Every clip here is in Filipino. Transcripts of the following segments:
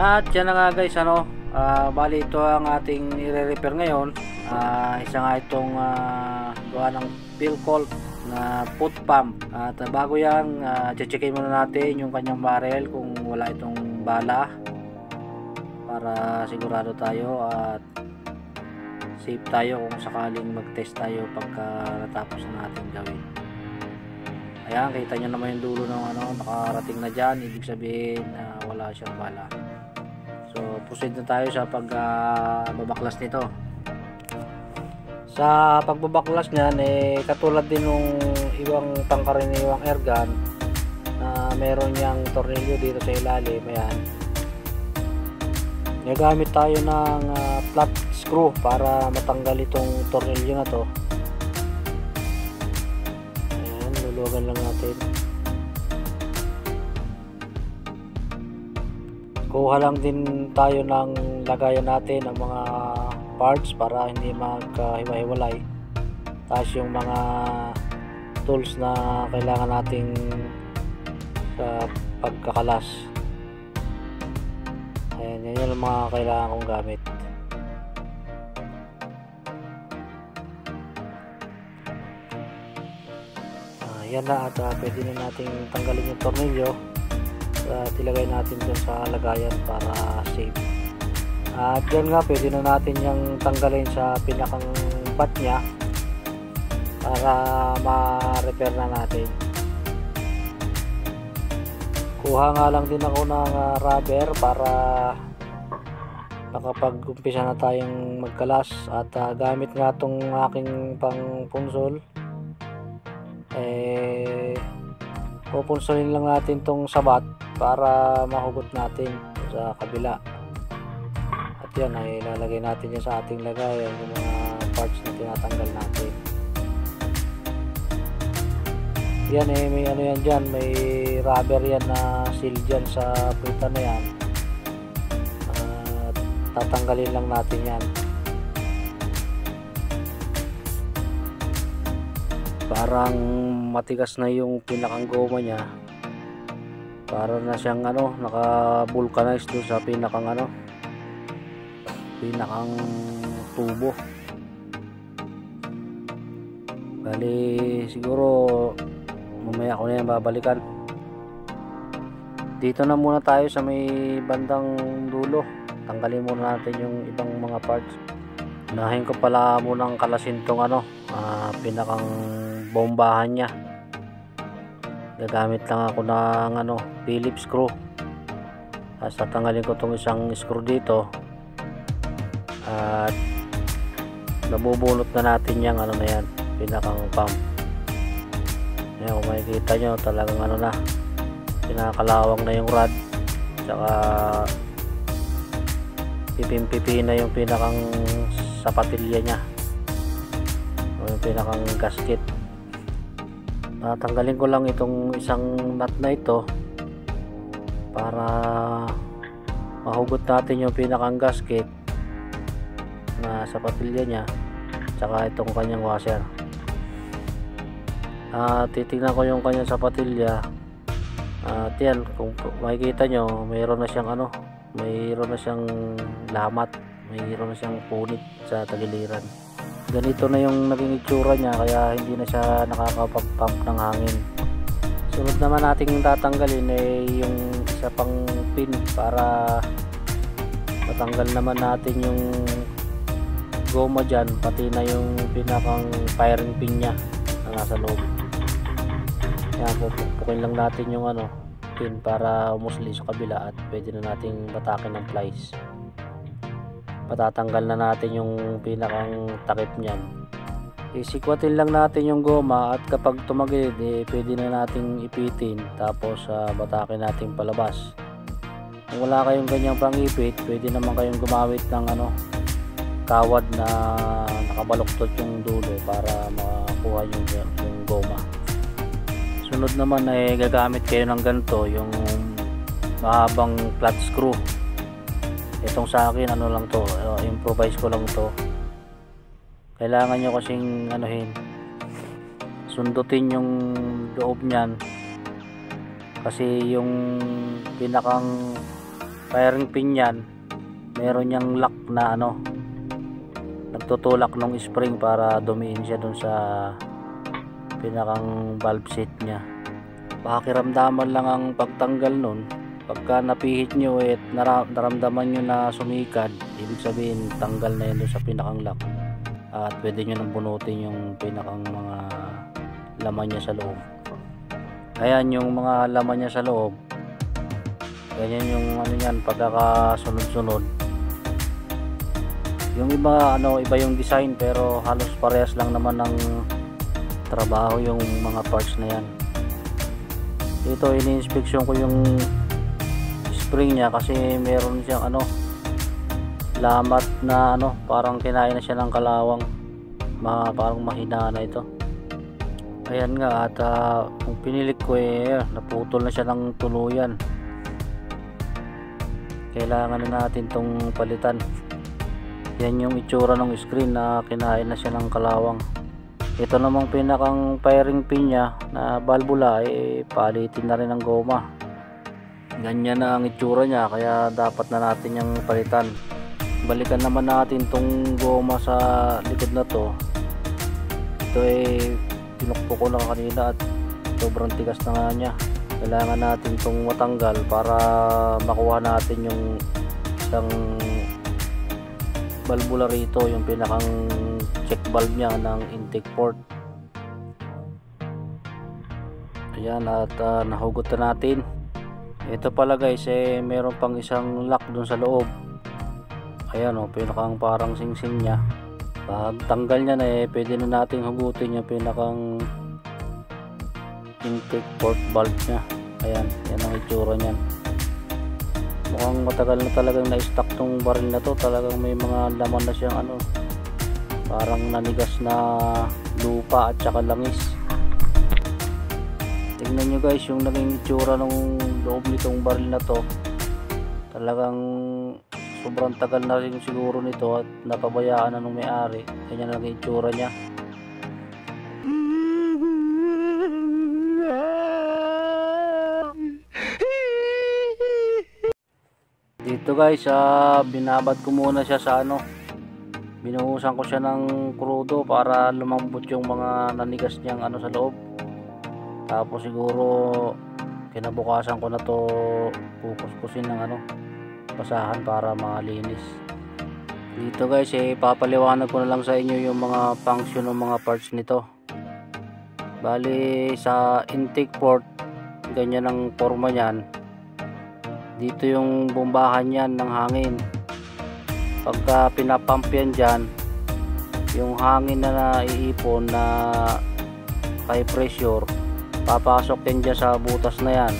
At yan na nga guys, bali ito ang ating i-repair ngayon. Isa nga itong gawa ng Philcolt na foot pump. At bago yan, checkin muna natin yung kanyang barrel kung wala itong bala, para sigurado tayo at safe tayo kung sakaling mag-test tayo pagka natapos na natin gawin. Ayan, kita nyo naman yung dulo ng nakarating na dyan, ibig sabihin wala siyang bala. So proceed na tayo sa pagbabaklas nito. Sa pagbabaklas niyan, katulad din nung ibang pangkaraniwang airgun na meron niyang tornilyo dito sa ilalim. Ayan, nagamit tayo ng flat screw para matanggal itong tornilyo na to. Ayan, luluwagan lang natin. Kuha lang din tayo ng lagayan natin ng mga parts para hindi magkahiwa-hiwalay. Tapos yung mga tools na kailangan nating sa pagkakalas. Ayan, yan yung mga kailangan kong gamit. Yan na, at pwede na nating tanggalin yung tornilyo at ilagay natin dun sa lagayan para safe. At yan nga, pwede na natin yung tanggalin sa pinakang bat nya para ma-repair na natin. Kuha nga lang din ako ng rubber para nakapag-umpisa na tayong magkalas. At gamit nga tong aking pang punsol, pupunsulin lang natin tong sabat para mahugot natin sa kabila. At yan ay ilalagay natin yan sa ating lagayan, yung mga parts na tinatanggal natin. Yan may yan dyan, may rubber yan na seal dyan sa puta na yan. At tatanggalin lang natin yan. Parang matigas na yung pinakang goma nya, para na siyang naka-vulcanize doon sa pinakang tubo. Bali siguro mamaya ko na yan babalikan. Dito na muna tayo sa may bandang dulo. Tanggalin muna natin yung ibang mga parts. Unahin ko pala munang kalasin tong pinakang bombahan nya. Gagamit lang ako ng Phillips screw. Tapos tatanggalin ko tong isang screw dito. At nabubunot na natin yung na yan, pinakang pump. Ayan, kung makikita nyo, talagang na, pinakalawang na yung rod. Tsaka pipimpipi na yung pinakang sapatilya nya, o yung pinakang gasket. Tatanggalin ko lang itong isang nut na ito para mahugot natin yung pinakang gasket na sapatilya nya, tsaka itong kanyang washer. Titignan ko yung kanyang sapatilya. At yan, kung makikita nyo, mayroon na siyang mayroon na siyang lamat, mayroon na siyang punit sa tagiliran. Ganito na yung naging itsura niya, kaya hindi na siya nakakapag-pump ng hangin. Sunod naman nating tatanggalin yung isa pang pin para matanggal naman natin yung goma dyan, pati na yung pinakang firing pin nya na nasa loob. Yan, pupukin lang natin yung pin para umusli sa kabila at pwede na nating batakin ng plies. Patatanggal na natin yung pinakang takip niyan. Isikwatin lang natin yung goma at kapag tumagilid pwede na nating ipitin, tapos batakin natin palabas. Kung wala kayong ganyang pangipit, pwede naman kayong gumamit ng kawad na nakabaluktot yung dulo para makuha yung goma. Sunod naman gagamit kayo ng ganito, yung mahabang flat screw. Itong sa akin lang to, improvise ko lang to. Kailangan nyo kasing sundutin yung loob nyan, kasi yung pinakang firing pin yan, meron niyang lock na ano, nagtutulak ng spring para dumiin siya dun sa pinakang valve seat niya. Pakiramdaman lang ang pagtanggal nun. Pagka napihit nyo at naramdaman nyo na sumikad, ibig sabihin tanggal na yun dun sa pinakang lock, at pwede nyo nang bunutin yung pinakang mga laman niya sa loob. Ayan yung mga laman niya sa loob, ganyan yung ano yan, pagkakasunod-sunod. Yung iba iba yung design, pero halos parehas lang naman ng trabaho yung mga parts na yan. Ito, ini-inspeksyon ko yung spring niya kasi meron siyang lamat na parang kinain na siya ng kalawang, parang mahina na ito. Ayan nga, at kung pinilit ko naputol na siya ng tuluyan. Kailangan na natin tong palitan. Yan yung itsura ng screen na kinain na siya ng kalawang. Ito namang pinakang firing pin niya na valvula, palitin na rin ng goma. Ganyan na ang itsura niya, kaya dapat na natin yung palitan. Balikan naman natin tong goma sa likod na to. Ito pinukpok ko na kanina at sobrang tigas na nga niya. Kailangan natin tong matanggal para makuha natin yung isang valvula rito, yung pinakang check valve niya ng intake port. Ayan, at nahugot na natin. Ito pala guys, meron pang isang lock dun sa loob. Ayan pinakang parang singsing niya. Pag tanggal niya na pwede na natin hugutin yung pinakang intake port valve niya. Ayan, yan ang itsura niyan. Mukhang matagal na talagang na-stock tong baril na to. Talagang may mga laman na siyang parang nanigas na lupa at saka langis. Tingnan nyo guys yung naging itsura ng loob nitong baril na to. Talagang sobrang tagal na rin siguro nito at napabayaan na nung may-ari. Ganyan na naging itsura niya. Dito guys, binabad ko muna siya sa binuhusan ko siya ng krudo para lumambot yung mga nanigas niyang sa loob. Tapos siguro kinabukasan ko na to kukuskusin ng basahan para malinis. Dito guys, papaliwanag ko na lang sa inyo yung mga function ng mga parts nito. Bali sa intake port, ganyan ang forma niyan. Dito yung bombahan yan ng hangin. Pagka pinapump yan dyan, yung hangin na naiipon na high pressure, papasok yan dyan sa butas na yan.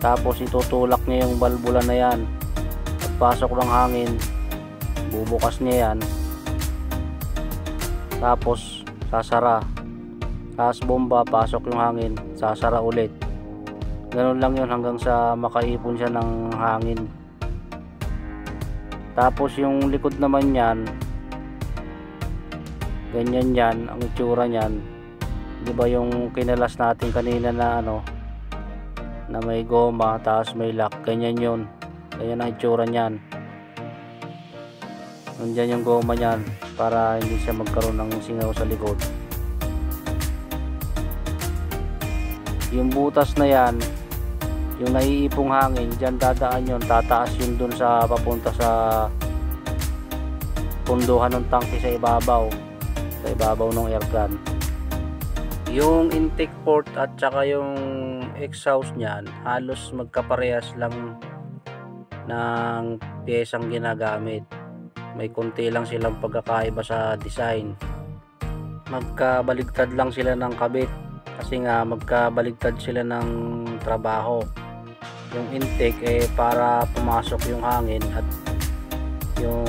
Tapos itutulak niya yung valvula na yan. Pagpasok ng hangin, bubukas niya yan. Tapos sasara. Tapos bomba, pasok yung hangin, sasara ulit. Ganun lang yun hanggang sa makaipon siya ng hangin. Tapos yung likod naman yan, ganyan yan ang itsura niyan. Di ba yung kinalas natin kanina na na may goma tapos may lock, ganyan yun. Ganyan ang itsura niyan. Nandiyan yung goma niyan para hindi siya magkaroon ng singaw sa likod. Yung butas na yan, yung naiipong hangin, dyan dadaan yun, tataas yun dun sa papunta sa punduhan ng tangke sa ibabaw ng airgun. Yung intake port at saka yung exhaust niyan halos magkaparehas lang ng piyesang ginagamit. May konti lang silang pagkakaiba sa design. Magkabaligtad lang sila ng kabit kasi nga magkabaligtad sila ng trabaho. Yung intake para pumasok yung hangin at yung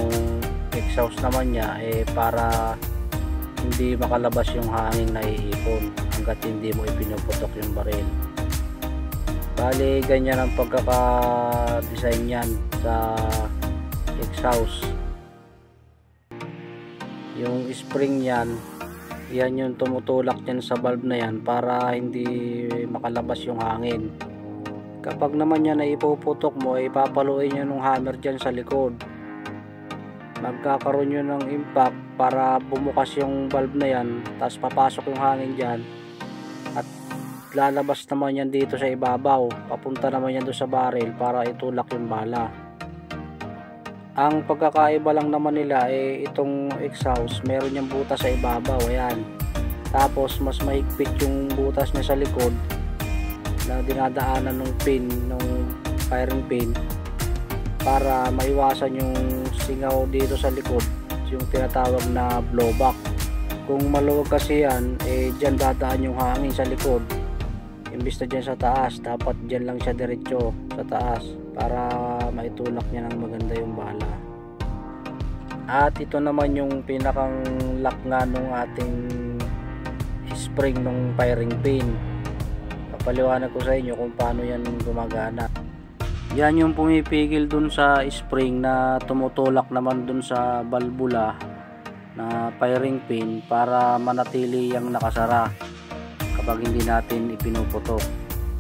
exhaust naman niya para hindi makalabas yung hangin na iipon hanggat hindi mo ipinuputok yung baril. Bali ganyan ang pagkaka-design yan sa exhaust. Yung spring yan yung tumutulak yan sa valve na yan para hindi makalabas yung hangin. Kapag naman yan ay ipuputok mo, ay papaluin nyo ng hammer dyan sa likod. Magkakaroon nyo ng impact para bumukas yung valve na yan, tapos papasok yung hangin dyan, at lalabas naman yan dito sa ibabaw, papunta naman yan doon sa barrel para itulak yung bala. Ang pagkakaiba lang naman nila ay itong exhaust, meron yung butas sa ibabaw, ayan. Tapos mas mahigpit yung butas niya sa likod na dinadaanan ng pin, ng firing pin, para maiwasan yung singaw dito sa likod, yung tinatawag na blowback. Kung maluwag kasi yan, dyan dadaan yung hangin sa likod, imbis na dyan sa taas. Dapat dyan lang siya diretso sa taas para maitulak niya ng maganda yung bala. At ito naman yung pinakang lock nga nung ating spring ng firing pin. Papaliwanag ko sa inyo kung paano yan gumagana. Yan yung pumipigil dun sa spring na tumutulak naman dun sa balbula na firing pin para manatili yung nakasara kapag hindi natin ipinuputok.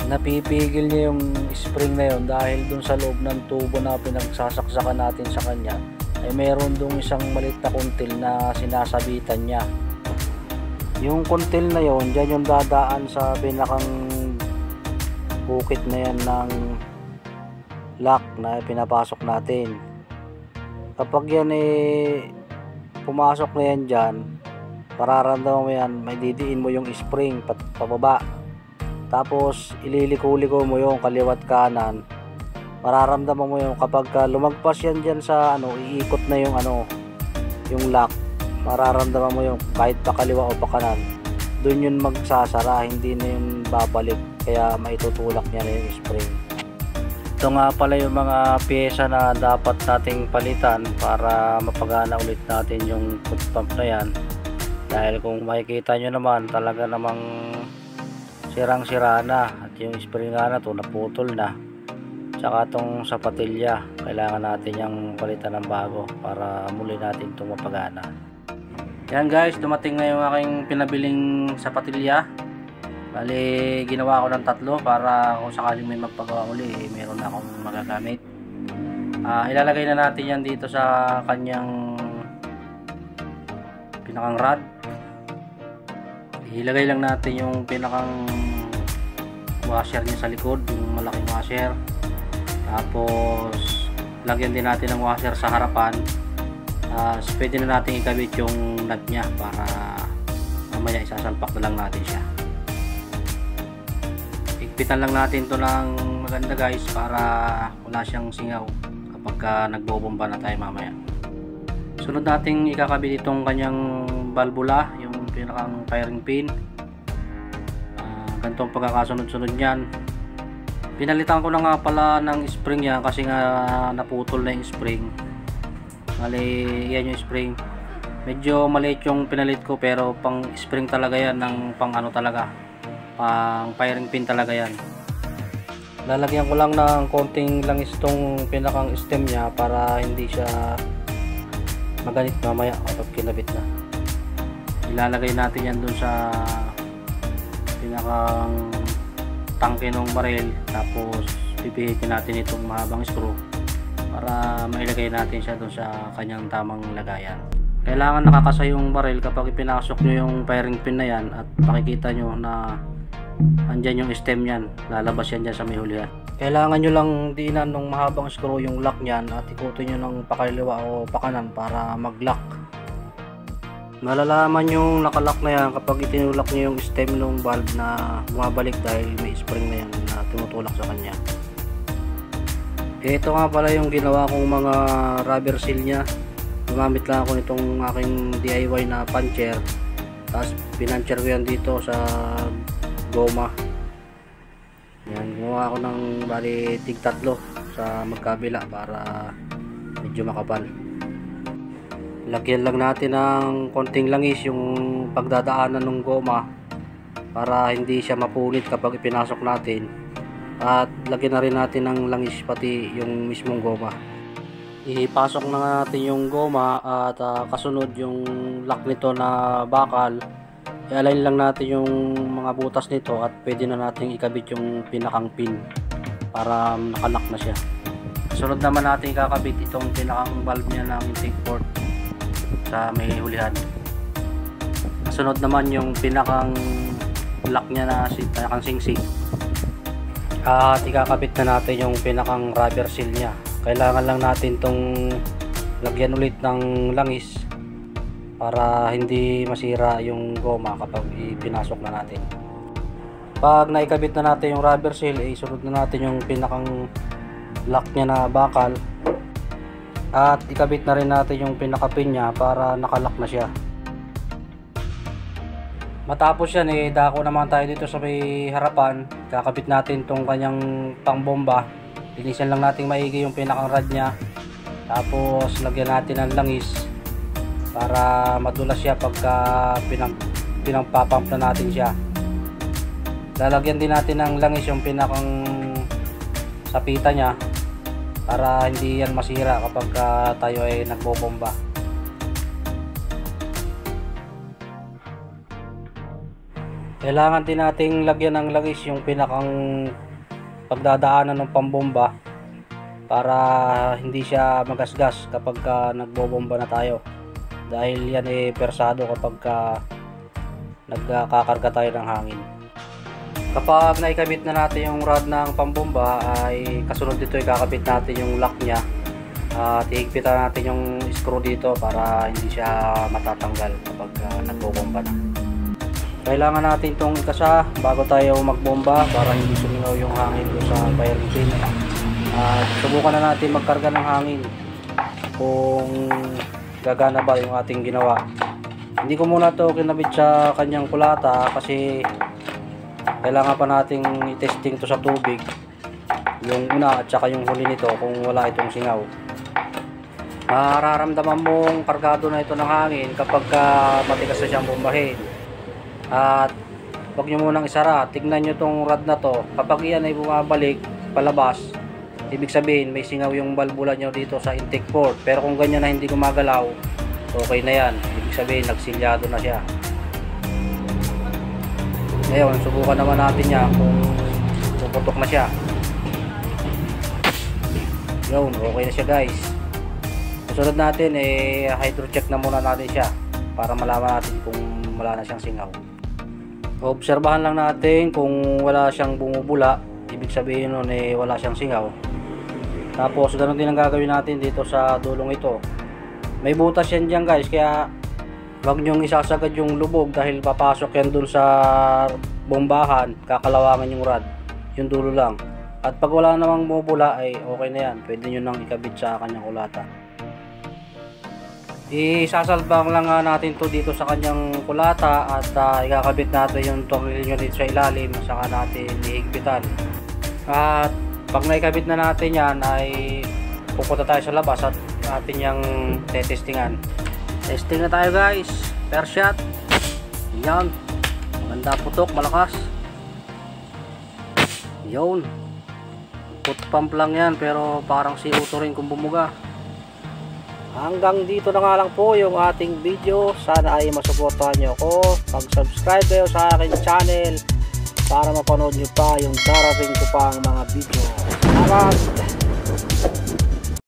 Napipigil niya yung spring na yon dahil dun sa loob ng tubo na pinagsasaksakan natin sa kanya ay meron dong isang maliit na kuntil na sinasabitan niya. Yung kuntil na yon, dyan yung dadaan sa pinakang bukit na yan ng lock na pinapasok natin. Kapag yan pumasok na yan dyan, pararamdaman mo yan, may didiin mo yung spring pababa, tapos ililiko-liko mo yung kaliwat kanan. Mararamdaman mo yung kapag lumagpas yan dyan sa iikot na yung yung lock, mararamdaman mo yung kahit pa kaliwa o pa kanan, dun yun magsasara, hindi na yung babalik, kaya maitutulak niya na yung spring. Ito nga pala yung mga pyesa na dapat nating palitan para mapagana ulit natin yung foot pump na yan. Dahil kung makikita nyo naman, talaga namang sirang-sira na, at yung spring nga na to naputol na. Tsaka itong sapatilya, kailangan natin yung palitan ng bago para muli natin itong mapagana. Yan guys, dumating na yung aking pinabiling sapatilya. Bali, ginawa ko ng 3 para kung sakaling may magpagawa uli, meron na akong magagamit. Ilalagay na natin yan dito sa kanyang pinakang rod. Ilagay lang natin yung pinakang washer niya sa likod, yung malaking washer. Tapos lagyan din natin ng washer sa harapan. Pwede na natin ikabit yung nut niya para mamaya isasalpak na lang natin siya. Higpitan lang natin to ng maganda guys para wala siyang singaw kapag nagbobomba na tayo mamaya. Sunod nating ikakabit itong kanyang balbula, yung pinakang firing pin. Ganitong pagkakasunod-sunod yan. Pinalitan ko na nga pala ng spring yan kasi nga naputol na yung spring. Mali, yan yung spring. Medyo maliit yung pinalit ko pero pang spring talaga yan, ng pang talaga, pang firing pin talaga yan. Lalagyan ko lang ng konting langis tong pinakang stem niya para hindi siya maganit mamaya kapag kinabit na. Ilalagay natin yan dun sa pinakang tangke ng baril, tapos pipihitin natin itong mahabang screw para mailagay natin siya dun sa kanyang tamang lagayan. Kailangan nakakasa yung baril kapag ipinasok nyo yung firing pin na yan, at makikita nyo na andyan yung stem yan, lalabas yan dyan sa may hulihan. Kailangan nyo lang diinan ng mahabang screw yung lock nyan at ikutin nyo ng pakaliwa o pakanan para mag-lock. Malalaman yung nakalock na yan kapag itinulak nyo yung stem ng valve na bumabalik dahil may spring na yan na tumutulak sa kanya. Ito nga pala yung ginawa kong mga rubber seal nya. Gumamit lang ako nitong aking DIY na puncher, tapos pinuncher ko yan dito sa goma. Yan, gumawa ako ng bali tig 3 sa magkabila para medyo makapal. Lagyan lang natin ng konting langis yung pagdadaanan ng goma para hindi siya mapunit kapag ipinasok natin, at lagyan na rin natin ng langis pati yung mismong goma. Ipasok na natin yung goma at kasunod yung lock nito na bakal. I-align lang natin yung mga butas nito at pwede na natin ikabit yung pinakang pin para nakalock na siya. Sunod naman natin kakabit itong pinakang valve niya ng intake port sa may hulihan. Sunod naman yung pinakang lock niya na pinakang singsing. At ikakabit na natin yung pinakang rubber seal niya. Kailangan lang natin tong lagyan ulit ng langis para hindi masira yung goma kapag ipinasok na natin. Pag naikabit na natin yung rubber seal, isunod na natin yung pinakang lock niya na bakal at ikabit na rin natin yung pinaka-pin niya para nakalock na siya. Matapos yan, dako naman tayo dito sa may harapan. Kakabit natin tong kanyang pangbomba. Linisan lang natin maigi yung pinakang rod niya, tapos lagyan natin ng langis para madulas siya pagka pinagpapump na natin siya. Lalagyan din natin ng langis yung pinakang sapita niya para hindi yan masira kapag tayo ay nagbobomba. Kailangan din nating lagyan ng langis yung pinakang pagdadaanan ng pambomba para hindi siya magasgas kapag nagbobomba na tayo. Dahil yan persado kapag nagkakarga tayo ng hangin. Kapag naikabit na natin yung rod ng pambomba, ay kasunod dito ikakabit natin yung lock nya at ihigpitan natin yung screw dito para hindi siya matatanggal kapag nagbobomba na. Kailangan natin itong ikasa bago tayo magbomba para hindi sumingaw yung hangin sa firing pin. Subukan na natin magkarga ng hangin kung gagana ba yung ating ginawa. Hindi ko muna to kinabit sa kanyang kulata kasi kailangan pa nating i-testing to sa tubig, yung una at saka yung huli nito, kung wala itong singaw. Mararamdaman mong kargado na ito ng hangin kapag matigas na siyang bombahin. At huwag nyo munang isara, tignan nyo tong rod na to. Kapag iyan ay bumabalik palabas, ibig sabihin may singaw yung balbula nyo dito sa intake port. Pero kung ganyan na hindi gumagalaw, okay na yan, ibig sabihin nagsilyado na siya. Ngayon, subukan naman natin yan kung puputok na siya. Yun, okay na siya guys. Susunod natin, hydro check na muna natin siya para malaman natin kung wala na siyang singaw. Obserbahan lang natin kung wala siyang bumubula, ibig sabihin nun wala siyang singaw. Tapos ganun din ang gagawin natin dito sa dulong ito. May butas yan dyan guys, kaya huwag nyong isasagad yung lubog dahil papasok yan dun sa bombahan, kakalawangan yung rod, yung dulo lang. At pag wala namang bumubula ay okay na yan, pwede nyo nang ikabit sa kanyang kulata. Isasalbang lang natin to dito sa kanyang kulata at ikakabit natin yung tornilyo dito sa ilalim, saka natin ihigpitan. At pag naikabit na natin yan ay pupunta tayo sa labas at atin yung tetestingan. Testing na tayo guys, per shot. Yan, maganda putok, malakas. Yun, put pump lang yan pero parang CO2 rin kung bumuga. Hanggang dito na nga lang po yung ating video. Sana ay masuportahan nyo ako. Pag-subscribe kayo sa aking channel para mapanood nyo pa yung darating ko pang mga video. Salamat!